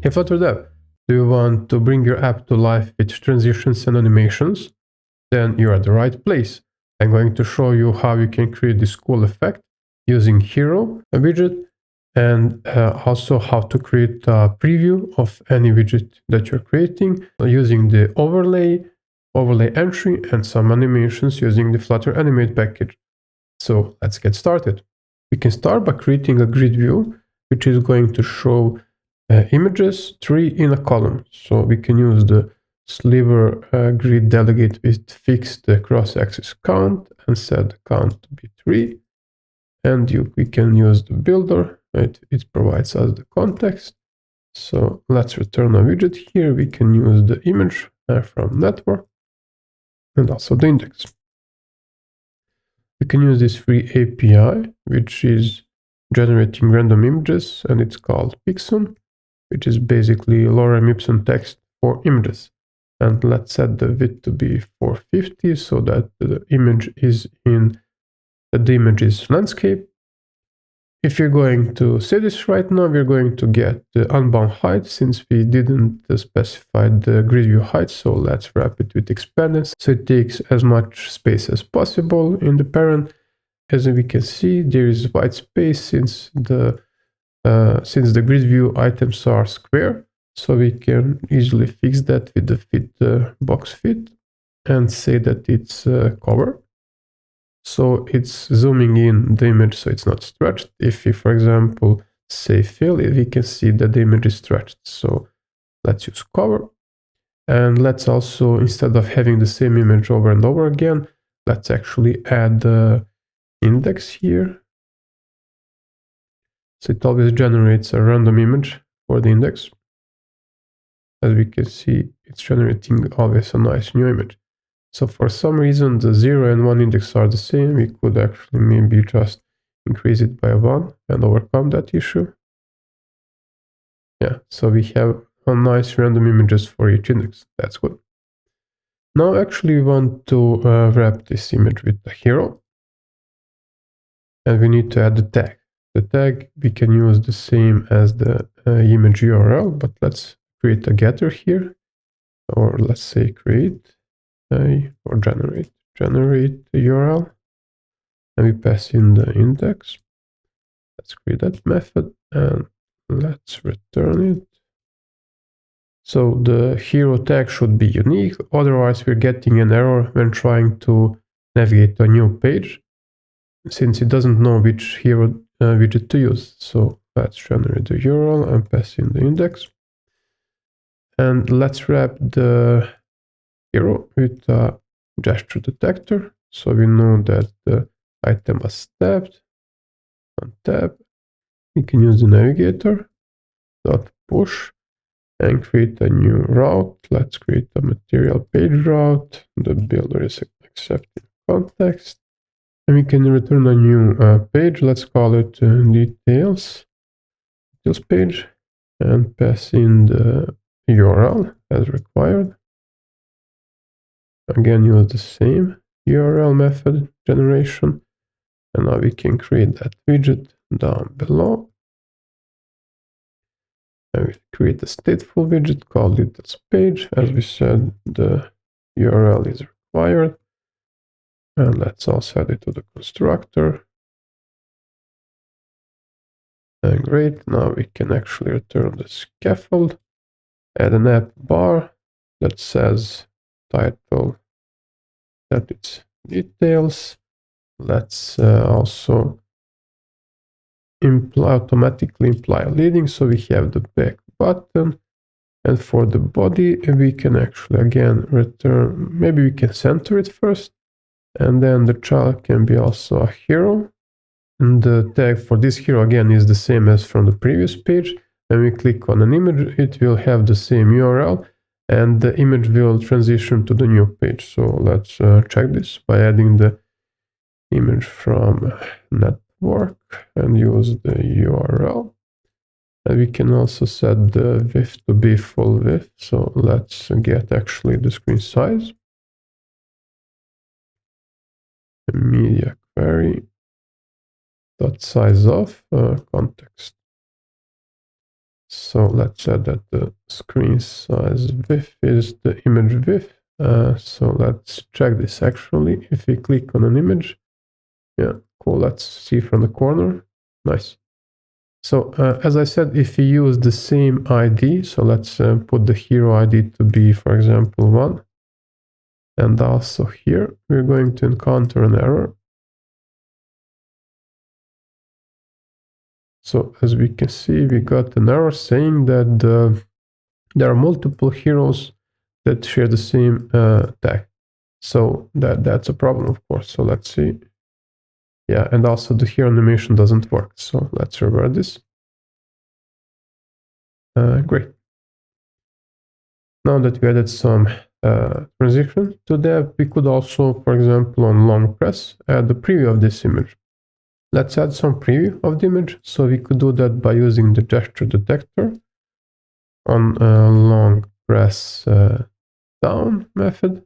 Hey Flutter Dev, do you want to bring your app to life with transitions and animations? Then you're at the right place. I'm going to show you how you can create this cool effect using Hero, a widget, and also how to create a preview of any widget that you're creating using the overlay entry, and some animations using the Flutter Animate package. So let's get started. We can start by creating a grid view, which is going to show images, 3 in a column. So we can use the sliver grid delegate with fixed cross-axis count and set the count to be 3. And we can use the builder. It provides us the context. So let's return a widget here. We can use the image from network and also the index. We can use this free API, which is generating random images, and it's called Pixum, which is basically lorem ipsum text for images. And let's set the width to be 450 so that the image is landscape. If you're going to see this right now, we're going to get the unbound height since we didn't specify the grid view height. So let's wrap it with expandance. So it takes as much space as possible in the parent. As we can see, there is white space since the grid view items are square. So we can easily fix that with the fit box fit and say that it's cover. So it's zooming in the image so it's not stretched. If we, for example, say fill, we can see that the image is stretched. So let's use cover. And let's also, instead of having the same image over and over again, let's actually add the index here. So it always generates a random image for the index. As we can see, it's generating always a nice new image. So for some reason, the 0 and 1 index are the same. We could actually maybe just increase it by 1 and overcome that issue. Yeah, so we have a nice random images for each index. That's good. Now actually we want to wrap this image with a hero. And we need to add the tag. The tag, we can use the same as the image URL, but let's create a getter here. Or let's say create or generate the URL, and we pass in the index. Let's create that method and let's return it. So the hero tag should be unique, otherwise we're getting an error when trying to navigate to a new page, since it doesn't know which hero widget to use. So let's generate the URL and pass in the index. And let's wrap the hero with a gesture detector, so we know that the item was tapped. On tab, we can use the navigator dot push and create a new route. Let's create a material page route. The builder is accepting context, and we can return a new page. Let's call it details page, and pass in the URL as required. Again, use the same URL method generation. And now we can create that widget down below. And we create a stateful widget called details page. As we said, the URL is required. And let's also add it to the constructor. And great, now we can actually return the scaffold, add an app bar that says title that it's details. Let's also automatically imply a leading, so we have the back button. And for the body, we can actually again return, maybe we can center it first, and then the child can be also a hero. And the tag for this hero again is the same as from the previous page. When we click on an image, it will have the same URL, and the image will transition to the new page. So let's check this by adding the image from network and use the URL. And we can also set the width to be full width. So let's get actually the screen size. The media query dot size of context. So let's set that the screen size width is the image width. So let's check this actually. If we click on an image, yeah, cool. Let's see from the corner. Nice. So as I said, if we use the same ID, so let's put the hero ID to be, for example, 1. And also here, we're going to encounter an error. So as we can see, we got an error saying that there are multiple heroes that share the same tag. So that's a problem, of course. So let's see. Yeah, and also the hero animation doesn't work. So let's revert this. Great. Now that we added some transition to that, we could also, for example, on long press, add the preview of this image. Let's add some preview of the image. So we could do that by using the gesture detector on long press down method.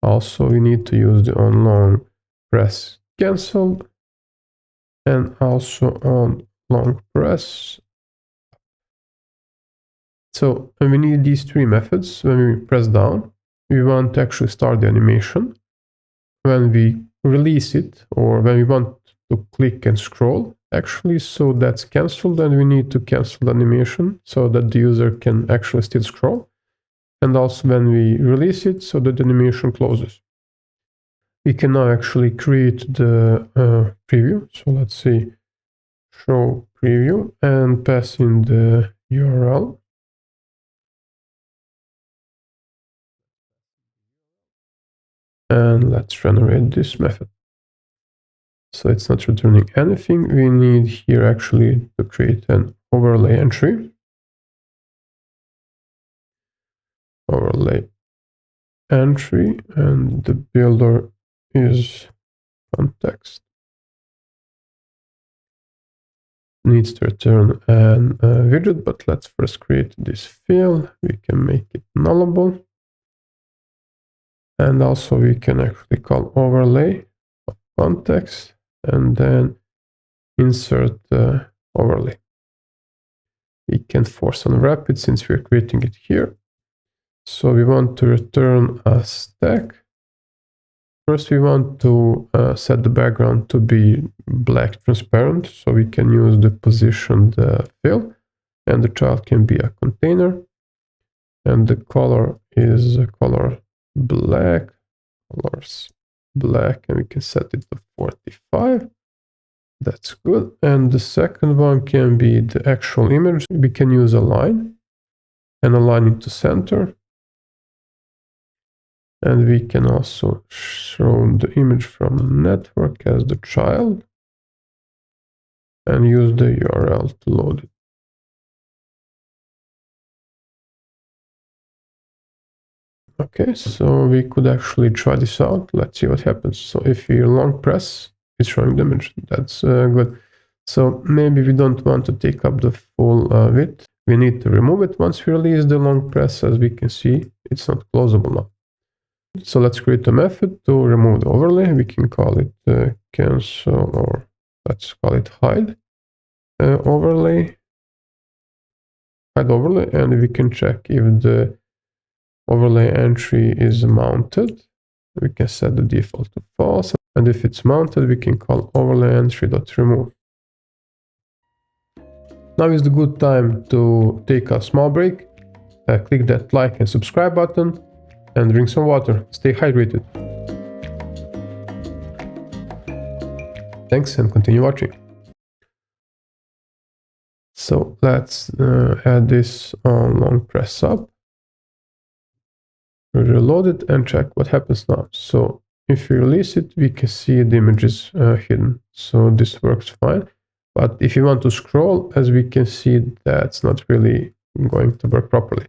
Also, we need to use the on long press cancel, and also on long press. So we need these three methods. When we press down, we want to actually start the animation. When we release it, or when we want to click and scroll, actually, so that's canceled, and we need to cancel the animation so that the user can actually still scroll. And also when we release it, so that the animation closes. We can now actually create the preview. So let's see, show preview, and pass in the URL. And let's generate this method. So it's not returning anything. We need here actually to create an overlay entry. Overlay entry, and the builder is context. Needs to return an widget, but let's first create this field. We can make it nullable. And also we can actually call overlay of context and then insert the overlay. We can force unwrap it since we're creating it here. So we want to return a stack. First, we want to set the background to be black transparent, so we can use the positioned fill, and the child can be a container, and the color is a color black, colors black, and we can set it to 45. That's good. And the second one can be the actual image. We can use a line and align it to center. And we can also show the image from the network as the child and use the URL to load it. Okay, so we could actually try this out. Let's see what happens. So if we long press, it's showing the image. That's good. So maybe we don't want to take up the full width. We need to remove it once we release the long press. As we can see, it's not closable now. So let's create a method to remove the overlay. We can call it cancel, or let's call it hide overlay. Hide overlay, and we can check if the overlay entry is mounted. We can set the default to false, and if it's mounted, we can call overlay entry.remove. Now is the good time to take a small break. Click that like and subscribe button and drink some water. Stay hydrated. Thanks, and continue watching. So let's add this on long press up. Reload it and check what happens now. So if we release it, we can see the image is hidden. So this works fine. But if you want to scroll, as we can see, that's not really going to work properly.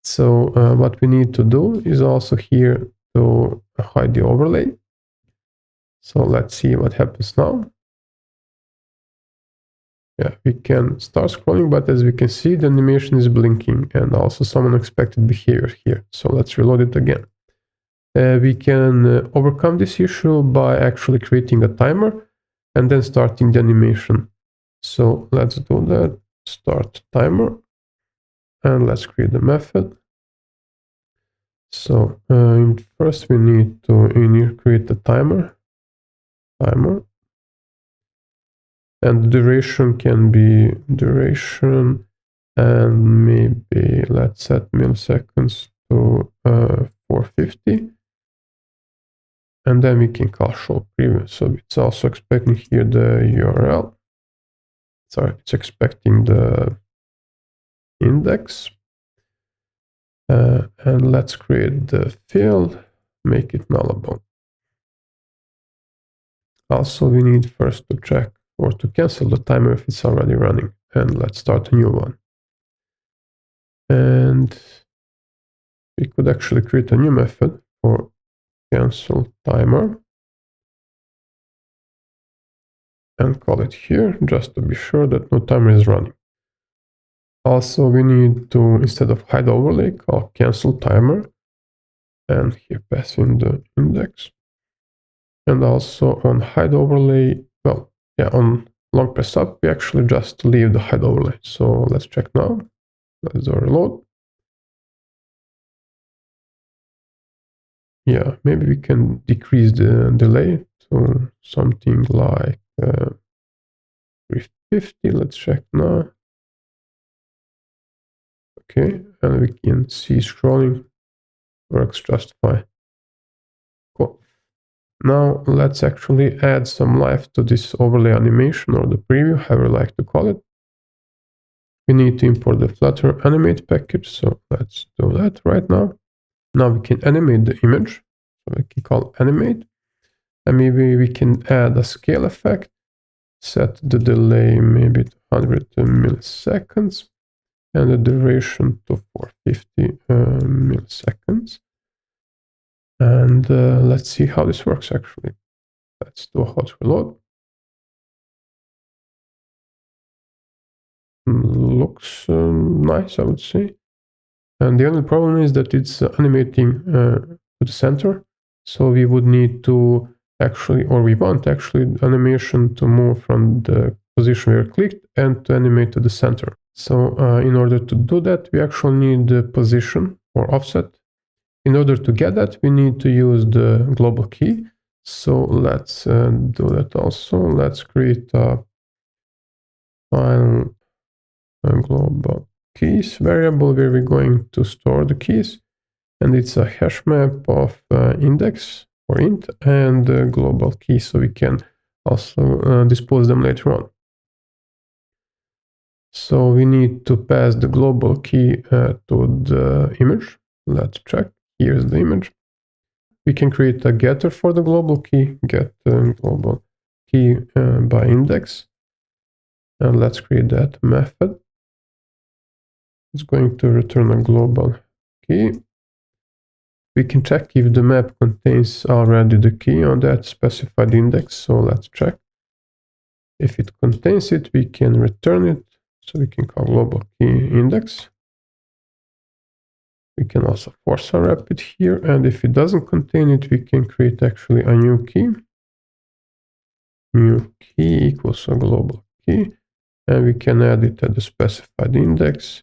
So what we need to do is also here to hide the overlay. So let's see what happens now. Yeah, we can start scrolling, but as we can see, the animation is blinking and also some unexpected behavior here. So let's reload it again. We can overcome this issue by actually creating a timer and then starting the animation. So let's do that. start timer, and let's create the method. So first we need to create the timer, and the duration can be duration, and maybe let's set milliseconds to 450. And then we can call show preview. So it's also expecting here the URL. Sorry, it's expecting the index. And let's create the field, make it nullable. Also, we need first to check or to cancel the timer if it's already running. And let's start a new one. And we could actually create a new method for cancel timer and call it here just to be sure that no timer is running. Also, we need to, instead of hide overlay, call cancel timer, and here pass in the index. And also on hide overlay, well, yeah, on long press up, we actually just leave the hide overlay. So let's check now. Let's do a reload. Yeah, maybe we can decrease the delay to something like 350. Let's check now. Okay, and we can see scrolling works just fine. Cool. Now let's actually add some life to this overlay animation or the preview, however you like to call it. We need to import the Flutter animate package, so let's do that right now. Now we can animate the image, so we can call animate, and maybe we can add a scale effect, set the delay maybe to 100 milliseconds, and the duration to 450 milliseconds. And let's see how this works actually. Let's do a hot reload. Looks nice, I would say. And the only problem is that it's animating to the center. So we would need to actually, or we want actually animation to move from the position where clicked and to animate to the center. So in order to do that, we actually need the position or offset. In order to get that, we need to use the global key. So let's do that also. Let's create a file global keys variable where we're going to store the keys. And it's a hash map of index or int and global key, so we can also dispose them later on. So we need to pass the global key to the image. Let's check. Here's the image. We can create a getter for the global key, get global key by index. And let's create that method. It's going to return a global key. We can check if the map contains already the key on that specified index. So let's check. If it contains it, we can return it. So we can call global key index. We can also force unwrap it here. And if it doesn't contain it, we can create actually a new key. New key equals a global key. And we can add it at the specified index.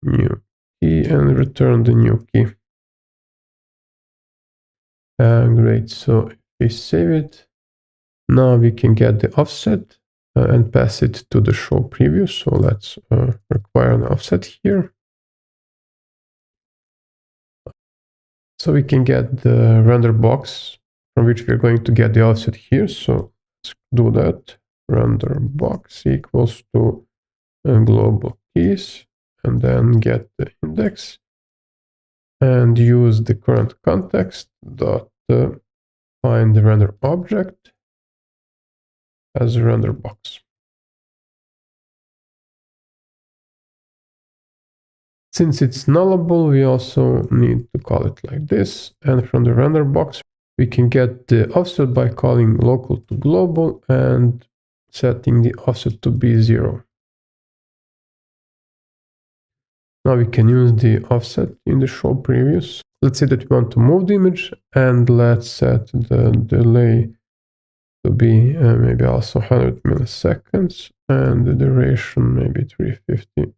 New key and return the new key. Great. So if we save it, now we can get the offset and pass it to the show preview. So let's require an offset here. So we can get the render box from which we're going to get the offset here. So let's do that. Render box equals to global keys, and then get the index and use the current context dot find the render object as a render box. Since it's nullable, we also need to call it like this. And from the render box, we can get the offset by calling local to global and setting the offset to be 0. Now we can use the offset in the show previews. Let's say that we want to move the image, and let's set the delay to to be maybe also 100 milliseconds, and the duration maybe 350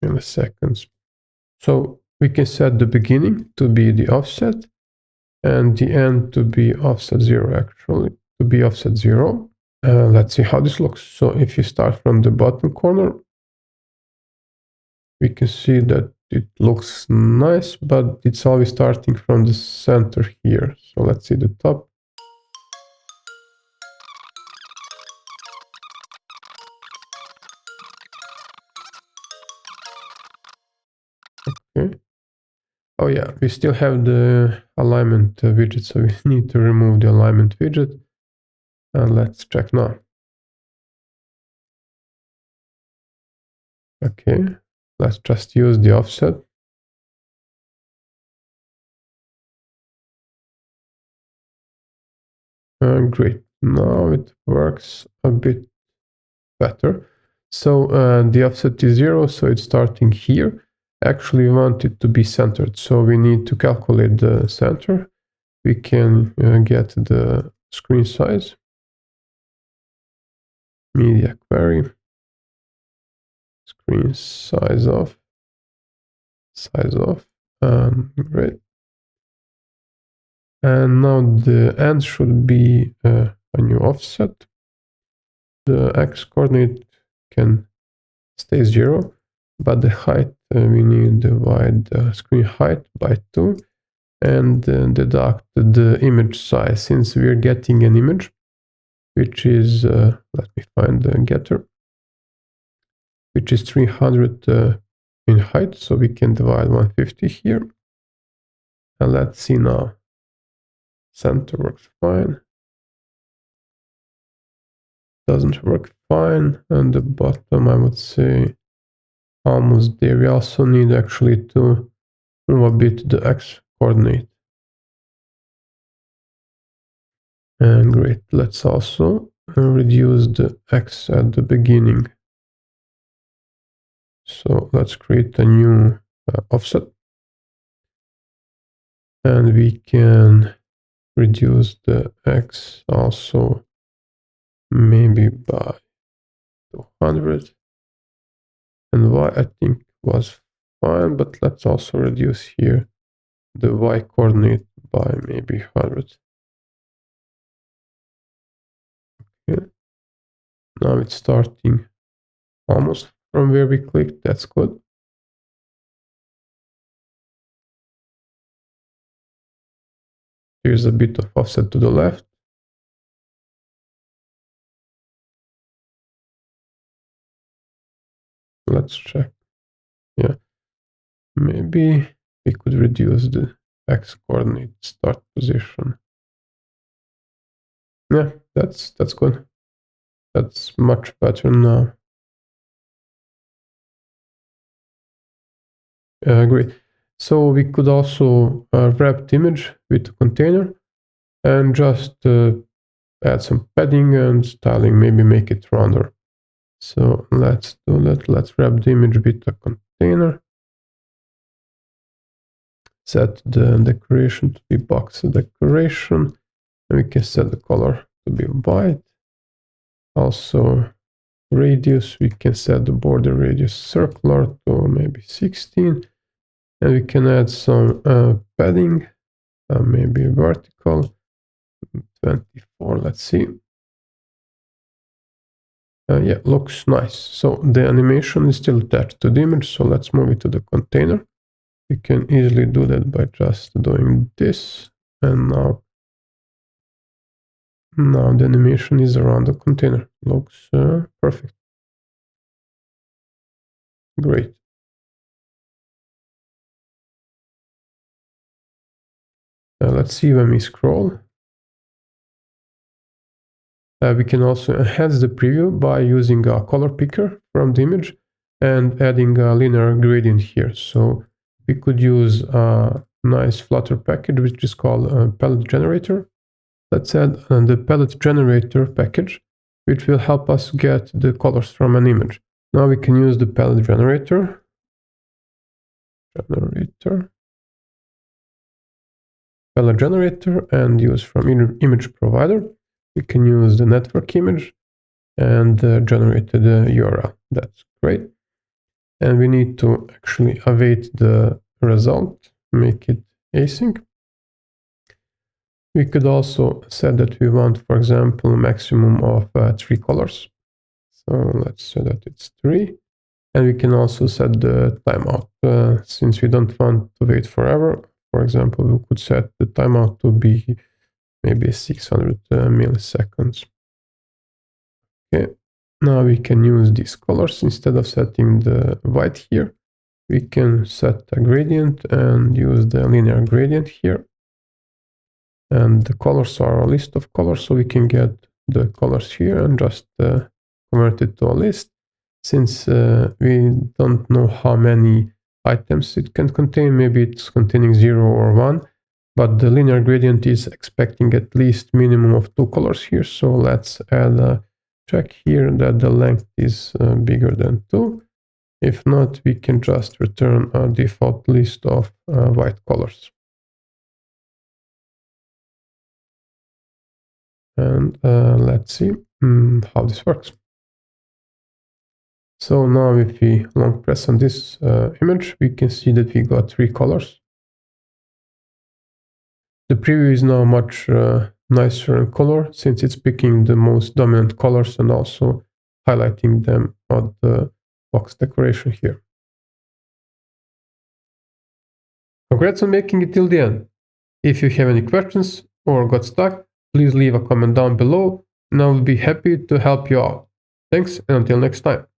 milliseconds. So we can set the beginning to be the offset and the end to be offset 0, actually, to be offset 0. Let's see how this looks. So if you start from the bottom corner, we can see that it looks nice, but it's always starting from the center here. So let's see the top. Okay. Oh yeah, we still have the alignment widget, so we need to remove the alignment widget. And let's check now. Okay, let's just use the offset. Great, now it works a bit better. So the offset is 0, so it's starting here. Actually, we want it to be centered, so we need to calculate the center. We can get the screen size, media query, screen size of, great. And now the end should be a new offset. The x coordinate can stay 0, but the height, we need to divide the screen height by 2 and deduct the image size, since we're getting an image, which is, let me find the getter, which is 300 in height, so we can divide 150 here. And let's see now. Center works fine. Doesn't work fine. And the bottom, I would say, almost there. We also need actually to move a bit the x coordinate. And great. Let's also reduce the x at the beginning. So let's create a new offset. And we can reduce the x also maybe by 200. And y I think was fine, but let's also reduce here the y coordinate by maybe 100. Okay. Now it's starting almost from where we clicked. That's good. Here's a bit of offset to the left. Let's check. Yeah, maybe we could reduce the x coordinate start position. Yeah, that's good. That's much better now. Great. So we could also wrap the image with a container and just add some padding and styling, maybe make it rounder. So let's do that. Let's wrap the image with a container. Set the decoration to be box decoration. And we can set the color to be white. Also, radius, we can set the border radius circular to maybe 16. And we can add some padding, maybe vertical, 24, let's see. Yeah, looks nice. So the animation is still attached to the image, so let's move it to the container. We can easily do that by just doing this, and now the animation is around the container. Looks perfect. Great. Let's see when we scroll. We can also enhance the preview by using a color picker from the image and adding a linear gradient here. So we could use a nice Flutter package, which is called a palette generator. Let's add the palette generator package, which will help us get the colors from an image. Now we can use the palette generator. Palette generator and use from image provider. We can use the network image and generate the URL. That's great. And we need to actually await the result, make it async. We could also set that we want, for example, a maximum of 3 colors. So let's say that it's 3. And we can also set the timeout. Since we don't want to wait forever, for example, we could set the timeout to be maybe 600 milliseconds. Okay, now we can use these colors. Instead of setting the white here, we can set a gradient and use the linear gradient here. And the colors are a list of colors, so we can get the colors here and just convert it to a list. Since we don't know how many items it can contain, maybe it's containing 0 or 1, but the linear gradient is expecting at least minimum of 2 colors here. So let's add a check here that the length is bigger than 2. If not, we can just return a default list of white colors. And let's see how this works. So now if we long press on this image, we can see that we got 3 colors. The preview is now much nicer in color, since it's picking the most dominant colors and also highlighting them on the box decoration here. Congrats on making it till the end. If you have any questions or got stuck, please leave a comment down below and I will be happy to help you out. Thanks, and until next time.